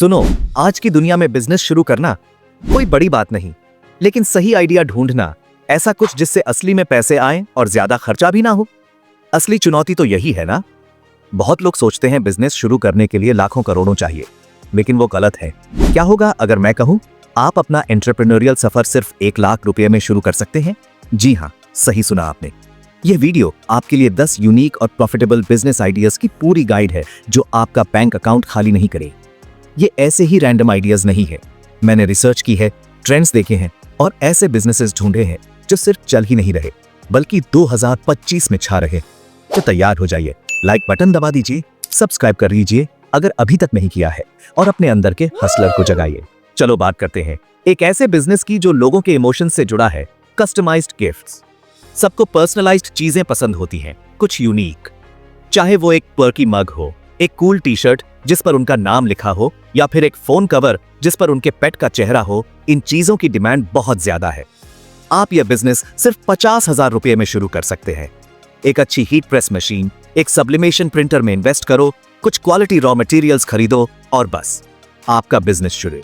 सुनो, आज की दुनिया में बिजनेस शुरू करना कोई बड़ी बात नहीं, लेकिन सही आइडिया ढूंढना, ऐसा कुछ जिससे असली में पैसे आएं और ज्यादा खर्चा भी ना हो। असली चुनौती तो यही है ना। बहुत लोग सोचते हैं बिजनेस शुरू करने के लिए लाखों करोड़ों चाहिए, लेकिन वो गलत है। क्या होगा अगर मैं कहूं आप अपना एंटरप्रेन्योरियल सफर सिर्फ 1 लाख रुपए में शुरू कर सकते हैं? जी हां, सही सुना आपने। यह वीडियो आपके लिए 10 यूनिक और प्रॉफिटेबल बिजनेस आइडियाज की पूरी गाइड है, जो आपका बैंक अकाउंट खाली नहीं करे। ये ऐसे ही रैंडम आइडियाज नहीं है। मैंने रिसर्च की है, ट्रेंड्स देखे हैं और ऐसे बिजनेसेस ढूंढे हैं जो सिर्फ चल ही नहीं रहे, बल्कि 2025 में छा रहे। तो तैयार हो जाइए, लाइक बटन दबा दीजिए, सब्सक्राइब कर लीजिए अगर अभी तक नहीं किया है, और अपने अंदर के हसलर को जगाइए। चलो बात करते हैं एक ऐसे बिजनेस की जो लोगों के इमोशन से जुड़ा है, कस्टमाइज्ड गिफ्ट्स। सबको पर्सनलाइज्ड चीजें पसंद होती हैं, कुछ यूनिक। चाहे वो एक पर्की मग हो, एक कूल टी शर्ट जिस पर उनका नाम लिखा हो, या फिर एक फोन कवर जिस पर उनके पेट का चेहरा हो, इन चीजों की डिमांड बहुत ज्यादा है। आप यह बिजनेस सिर्फ 50,000 रुपए में शुरू कर सकते हैं। एक अच्छी हीट प्रेस मशीन, एक सब्लिमेशन प्रिंटर में इन्वेस्ट करो, कुछ क्वालिटी रॉ मटेरियल्स खरीदो और बस आपका बिजनेस शुरू।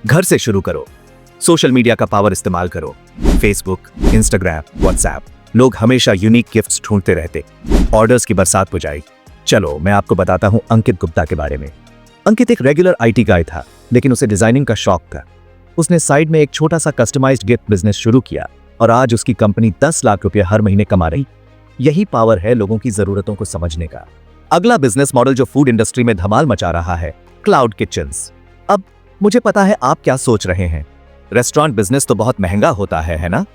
घर से शुरू करो, सोशल मीडिया का पावर इस्तेमाल करो। Facebook, Instagram, WhatsApp. लोग हमेशा यूनिक गिफ्ट्स ढूंढते रहते, ऑर्डर्स की बरसात हो जाए। चलो मैं आपको बताता हूं अंकित गुप्ता के बारे में। अंकित एक रेगुलर आईटी गाय था, लेकिन उसे डिजाइनिंग का शौक था। उसने साइड में एक छोटा सा कस्टमाइज्ड गिफ्ट बिजनेस शुरू किया और आज उसकी कंपनी 10 लाख रुपए हर महीने कमा रही। यही पावर है लोगों की जरूरतों को समझने का। अगला बिजनेस मॉडल जो फूड इंडस्ट्री में धमाल मचा रहा है, क्लाउड किचन्स। अब मुझे पता है आप क्या सोच रहे हैं, रेस्टोरेंट बिजनेस तो बहुत महंगा होता है ना?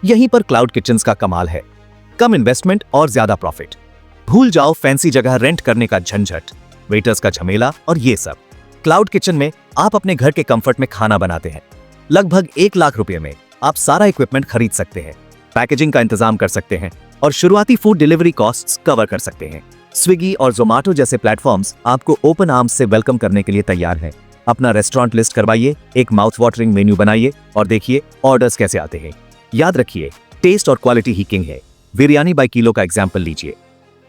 यहीं पर क्लाउड किचन्स का कमाल है। कम इन्वेस्टमेंट और ज्यादा प्रॉफिट। भूल जाओ फैंसी जगह रेंट करने का झंझट, वेटर्स का झमेला और ये सब। क्लाउड किचन में आप अपने घर के कंफर्ट में खाना बनाते हैं। लगभग 1 लाख रुपए में आप सारा इक्विपमेंट खरीद सकते हैं, पैकेजिंग का इंतजाम कर सकते हैं और शुरुआती फूड डिलीवरी कॉस्ट्स कवर कर सकते हैं। स्विगी और जोमेटो जैसे प्लेटफॉर्म्स आपको ओपन आर्म्स से वेलकम करने के लिए तैयार हैं। अपना रेस्टोरेंट लिस्ट करवाइए, एक माउथ वाटरिंग मेन्यू बनाइए और देखिए ऑर्डर्स कैसे आते हैं। याद रखिए, टेस्ट और क्वालिटी ही किंग है। बिरयानी बाय किलो का एग्जाम्पल लीजिए।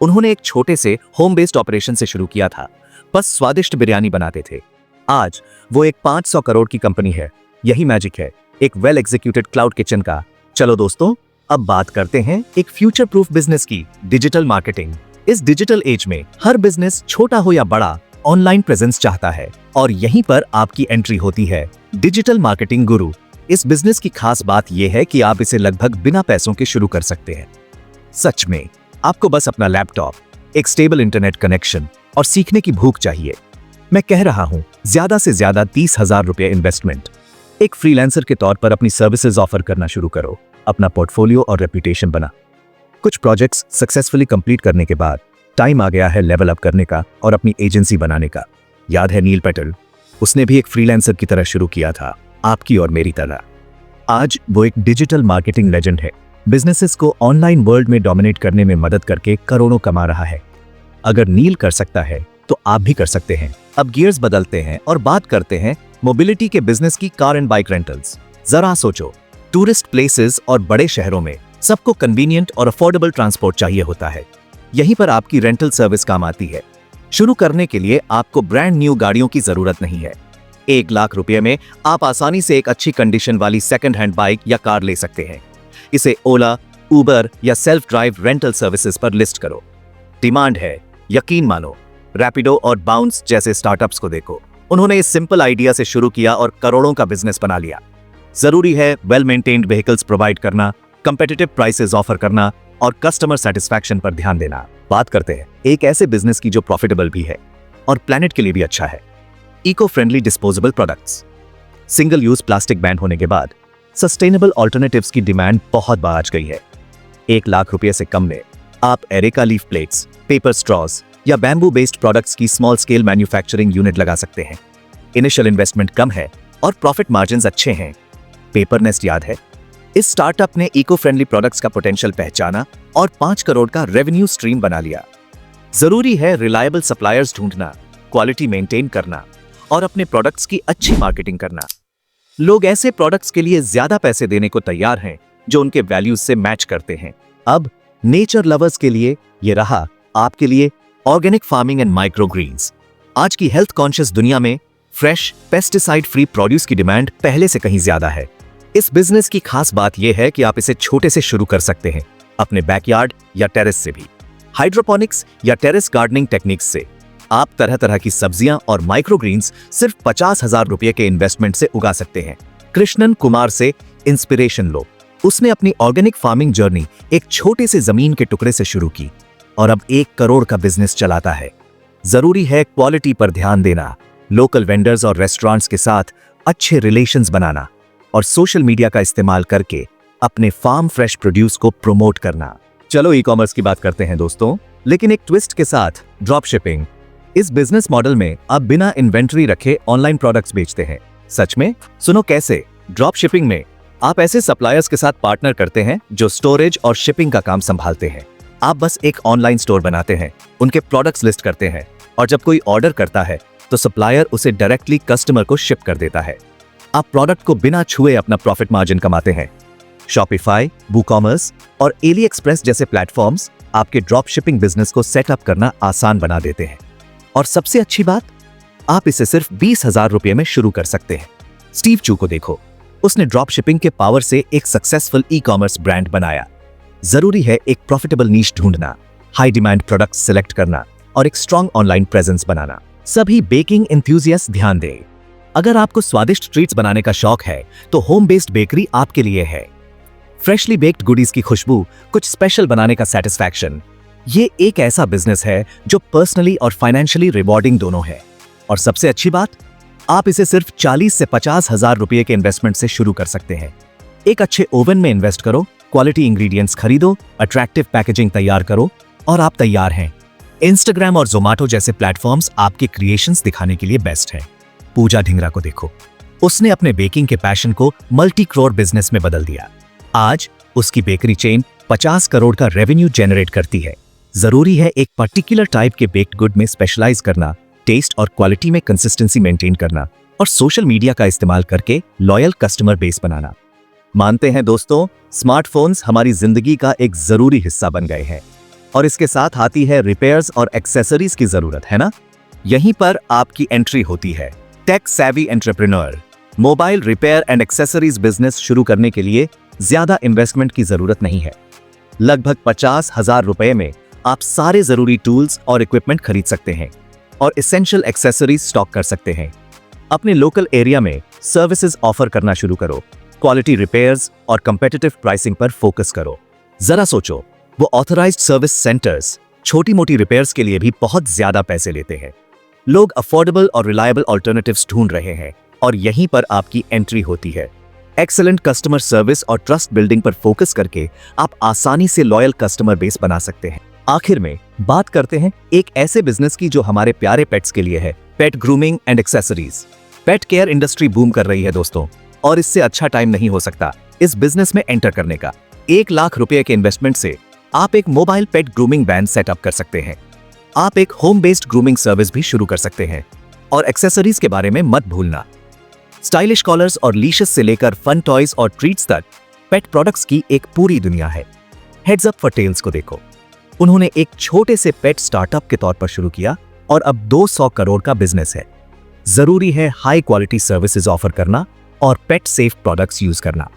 उन्होंने एक छोटे से होम बेस्ड ऑपरेशन से शुरू किया था, बस स्वादिष्ट बिरयानी बनाते थे। आज वो एक 500 करोड़ की कंपनी है। यही मैजिक है एक वेल एग्जीक्यूटेड क्लाउड किचन का। चलो दोस्तों, अब बात करते हैं एक फ्यूचर प्रूफ बिजनेस की, डिजिटल मार्केटिंग। इस डिजिटल एज में हर बिजनेस, छोटा हो या बड़ा, ऑनलाइन प्रेजेंस चाहता है, और यहीं पर आपकी एंट्री होती है, डिजिटल मार्केटिंग गुरु। इस बिजनेस की खास बात यह है कि आप इसे लगभग बिना पैसों के शुरू कर सकते हैं। सच में आपको बस अपना लैपटॉप, एक स्टेबल इंटरनेट कनेक्शन और सीखने की भूख चाहिए। मैं कह रहा हूं, ज्यादा से ज्यादा 30,000 रुपए इन्वेस्टमेंट। एक फ्रीलांसर के तौर पर अपनी सर्विसेज ऑफर करना शुरू करो, अपना पोर्टफोलियो और रेपुटेशन बना। कुछ प्रोजेक्ट्स सक्सेसफुली कंप्लीट करने के बाद टाइम आ गया है लेवल अप करने का और अपनी एजेंसी बनाने का। याद है नील पेटेल? उसने भी एक फ्रीलांसर की तरह शुरू किया था, आपकी और मेरी तरह। आज वो एक डिजिटल मार्केटिंग लेजेंड है, बिजनेसेस को ऑनलाइन वर्ल्ड में डोमिनेट करने में मदद करके करोड़ों कमा रहा है। अगर नील कर सकता है तो आप भी कर सकते हैं। अब गियर्स बदलते हैं और बात करते हैं मोबिलिटी के बिजनेस की, कार एंड बाइक रेंटल्स। जरा सोचो, टूरिस्ट प्लेसेस और बड़े शहरों में सबको कन्वीनियंट और अफोर्डेबल ट्रांसपोर्ट चाहिए होता है। यहीं पर आपकी रेंटल सर्विस काम आती है। शुरू करने के लिए आपको ब्रांड न्यू गाड़ियों की जरूरत नहीं है। 1 लाख रुपए में आप आसानी से एक अच्छी कंडीशन वाली सेकंड हैंड बाइक या कार ले सकते हैं। इसे ओला, उबर या सेल्फ ड्राइव रेंटल सर्विसेज पर लिस्ट करो। डिमांड है, यकीन मानो। रैपिडो और बाउंस जैसे स्टार्टअप्स को देखो, उन्होंने इस सिंपल आइडिया से शुरू किया और करोड़ों का बिजनेस बना लिया। जरूरी है वेल मेंटेन्ड व्हीकल्स प्रोवाइड करना, कंपेटिटिव प्राइसेस ऑफर करना और कस्टमर सेटिस्फैक्शन पर ध्यान देना। बात करते हैं एक ऐसे बिजनेस की जो प्रॉफिटेबल भी है और प्लैनेट के लिए भी अच्छा है, eco friendly disposable products. Single use plastic ban होने के बाद सस्टेनेबल ऑल्टरनेटिव्स की डिमांड बहुत बढ़ गई है। 1 लाख रुपए से कम में आप areca leaf plates, paper straws या बैम्बू बेस्ड प्रोडक्ट्स की स्मॉल स्केल मैन्युफैक्चरिंग यूनिट लगा सकते हैं। इनिशियल इन्वेस्टमेंट कम है और प्रॉफिट मार्जिन्स अच्छे हैं। पेपर नेस्ट याद है? इस स्टार्टअप ने इको फ्रेंडली प्रोडक्ट्स का पोटेंशियल पहचाना और 5 करोड़ का रेवेन्यू स्ट्रीम बना लिया। जरूरी है रिलायबल सप्लायर्स ढूंढना, क्वालिटी मेंटेन करना और अपने प्रोडक्ट्स की अच्छी मार्केटिंग करना। लोग ऐसे प्रोडक्ट्स के लिए ज्यादा पैसे देने को तैयार हैं जो उनके वैल्यूज से मैच करते हैं। अब नेचर लवर्स के लिए ये रहा आपके लिए organic farming and micro greens. आज की हेल्थ कॉन्शियस दुनिया में फ्रेश पेस्टिसाइड फ्री प्रोड्यूस की डिमांड पहले से कहीं ज्यादा है। इस बिजनेस की खास बात यह है कि आप इसे छोटे से शुरू कर सकते हैं, अपने बैकयार्ड या टेरेस से भी। हाइड्रोपोनिक्स या टेरेस गार्डनिंग टेक्निक्स से आप तरह तरह की सब्जियां और माइक्रोग्रीन्स सिर्फ 50,000 रुपए के इन्वेस्टमेंट से उगा सकते हैं। कृष्णन कुमार से इंस्पिरेशन लो। उसने अपनी ऑर्गेनिक फार्मिंग जर्नी एक छोटे से जमीन के टुकड़े से शुरू की और अब 1 करोड़ का बिजनेस चलाता है। जरूरी है क्वालिटी पर ध्यान देना, लोकल वेंडर्स और रेस्टोरेंट्स के साथ अच्छे रिलेशंस बनाना और सोशल मीडिया का इस्तेमाल करके अपने फार्म फ्रेश प्रोड्यूस को प्रमोट करना। चलो ई कॉमर्स की बात करते हैं दोस्तों, लेकिन एक ट्विस्ट के साथ, ड्रॉप शिपिंग। इस बिजनेस मॉडल में आप बिना इन्वेंट्री रखे ऑनलाइन प्रोडक्ट्स बेचते हैं। सच में? सुनो कैसे। ड्रॉप शिपिंग में आप ऐसे सप्लायर्स के साथ पार्टनर करते हैं जो स्टोरेज और शिपिंग का काम संभालते हैं। आप बस एक ऑनलाइन स्टोर बनाते हैं, उनके प्रोडक्ट्स लिस्ट करते हैं और जब कोई ऑर्डर करता है तो सप्लायर उसे डायरेक्टली कस्टमर को शिप कर देता है। आप प्रोडक्ट को बिना छुए अपना प्रॉफिट मार्जिन कमाते हैं। शॉपिफाई, वूकॉमर्स और एली एक्सप्रेस जैसे प्लेटफॉर्म्स आपके ड्रॉप शिपिंग बिजनेस को सेटअप करना आसान बना देते हैं। और सबसे अच्छी बात, आप इसे सिर्फ 20,000 रुपए में शुरू कर सकते हैं। स्टीव चू को देखो, उसने ड्रॉप शिपिंग के पावर से एक सक्सेसफुल ई कॉमर्स ब्रांड बनाया। जरूरी है एक प्रॉफिटेबल नीश ढूंढना, हाई डिमांड प्रोडक्ट्स सिलेक्ट करना और एक स्ट्रॉन्ग ऑनलाइन प्रेजेंस बनाना। सभी बेकिंग एंथुसियास्ट ध्यान दें। अगर आपको स्वादिष्ट ट्रीट्स बनाने का शौक है तो होम बेस्ड बेकरी आपके लिए है। फ्रेशली बेक्ड गुडीज की खुशबू, कुछ स्पेशल बनाने का सेटिस्फैक्शन, ये एक ऐसा बिजनेस है जो पर्सनली और फाइनेंशियली रिवॉर्डिंग दोनों है। और सबसे अच्छी बात, आप इसे सिर्फ 40 से 50,000 रुपए के इन्वेस्टमेंट से शुरू कर सकते हैं। एक अच्छे ओवन में इन्वेस्ट करो, क्वालिटी इंग्रेडिएंट्स खरीदो, अट्रैक्टिव पैकेजिंग तैयार करो और आप तैयार हैं। इंस्टाग्राम और जोमैटो जैसे प्लेटफॉर्म्स आपके क्रिएशंस दिखाने के लिए बेस्ट हैं। पूजा ढिंगरा को देखो, उसने अपने बेकिंग के पैशन को मल्टी करोड़ बिजनेस में बदल दिया। आज उसकी बेकरी चेन 50 करोड़ का रेवेन्यू जनरेट करती है। जरूरी है एक पर्टिकुलर टाइप के बेक्ड गुड में स्पेशलाइज करना, टेस्ट और क्वालिटी में कंसिस्टेंसी मेंटेन करना और सोशल मीडिया का इस्तेमाल करके लॉयल कस्टमर बेस बनाना। मानते हैं दोस्तों, स्मार्टफोन्स हमारी जिंदगी का एक जरूरी हिस्सा बन गए हैं और इसके साथ आती है रिपेयर्स और एक्सेसरीज की जरूरत, है ना? यहीं पर आपकी एंट्री होती है। Tech savvy entrepreneur. Mobile repair and accessories business शुरू करने के लिए ज्यादा इन्वेस्टमेंट की जरूरत नहीं है। लगभग 50,000 रुपए में आप सारे जरूरी टूल्स और इक्विपमेंट खरीद सकते हैं और एसेंशियल एक्सेसरीज स्टॉक कर सकते हैं। अपने लोकल एरिया में सर्विसेज ऑफर करना शुरू करो, क्वालिटी रिपेयर्स और कंपेटिटिव प्राइसिंग पर फोकस करो। जरा सोचो, वो ऑथराइज्ड सर्विस सेंटर्स छोटी मोटी रिपेयर्स के लिए भी बहुत ज्यादा पैसे लेते हैं। लोग अफोर्डेबल और रिलायबल ऑल्टरनेटिव्स ढूंढ रहे हैं और यहीं पर आपकी एंट्री होती है। एक्सेलेंट कस्टमर सर्विस और ट्रस्ट बिल्डिंग पर फोकस करके आप आसानी से लॉयल कस्टमर बेस बना सकते हैं। आखिर में बात करते हैं एक ऐसे बिजनेस की जो हमारे प्यारे पेट्स के लिए है, pet grooming and accessories. Pet care industry boom कर रही है दोस्तों, और इससे अच्छा टाइम नहीं हो सकता इस बिजनेस में एंटर करने का। 1 लाख रुपए के इन्वेस्टमेंट से आप एक मोबाइल पेट ग्रूमिंग वैन सेटअप कर सकते हैं। आप एक होम बेस्ड ग्रूमिंग सर्विस भी शुरू कर सकते हैं। और एक्सेसरीज के बारे में मत भूलना, स्टाइलिश कॉलर्स और लीशेस से लेकर फन टॉयज और ट्रीट्स तक पेट प्रोडक्ट्स की एक पूरी दुनिया है। हेड्स अप फॉर टेल्स को देखो, उन्होंने एक छोटे से पेट स्टार्टअप के तौर पर शुरू किया और अब 200 करोड़ का बिजनेस है। जरूरी है हाई क्वालिटी सर्विसेज ऑफर करना और पेट सेफ प्रोडक्ट्स यूज करना।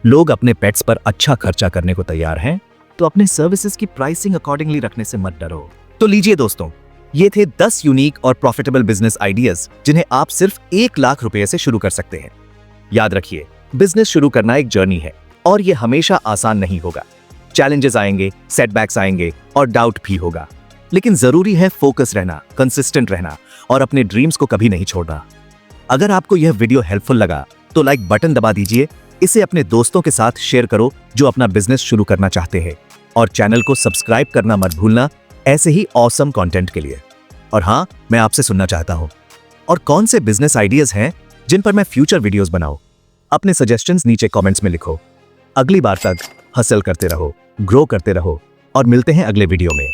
लोग अपने पेट्स पर अच्छा खर्चा करने को तैयार हैं, तो अपने सर्विसेज की प्राइसिंग अकॉर्डिंगली रखने से मत डरो। तो लीजिए दोस्तों, ये थे 10 यूनिक और प्रॉफिटेबल बिजनेस आइडियाज जिन्हें आप सिर्फ 1 लाख रुपए से शुरू कर सकते हैं। याद रखिए, बिजनेस शुरू करना एक जर्नी है और ये हमेशा आसान नहीं होगा। चैलेंजेस आएंगे, सेटबैक्स आएंगे और डाउट भी होगा, लेकिन जरूरी है फोकस रहना, कंसिस्टेंट रहना और अपने ड्रीम्स को कभी नहीं छोड़ना। अगर आपको यह वीडियो हेल्पफुल लगा तो लाइक बटन दबा दीजिए, इसे अपने दोस्तों के साथ शेयर करो जो अपना बिजनेस शुरू करना चाहते हैं और चैनल को सब्सक्राइब करना मत भूलना ऐसे ही ऑसम कंटेंट के लिए। और हाँ, मैं आपसे सुनना चाहता हूं और कौन से बिजनेस आइडियाज हैं जिन पर मैं फ्यूचर वीडियोस बनाऊं। अपने सजेशंस नीचे कमेंट्स में लिखो। अगली बार तक हसल करते रहो, ग्रो करते रहो और मिलते हैं अगले वीडियो में।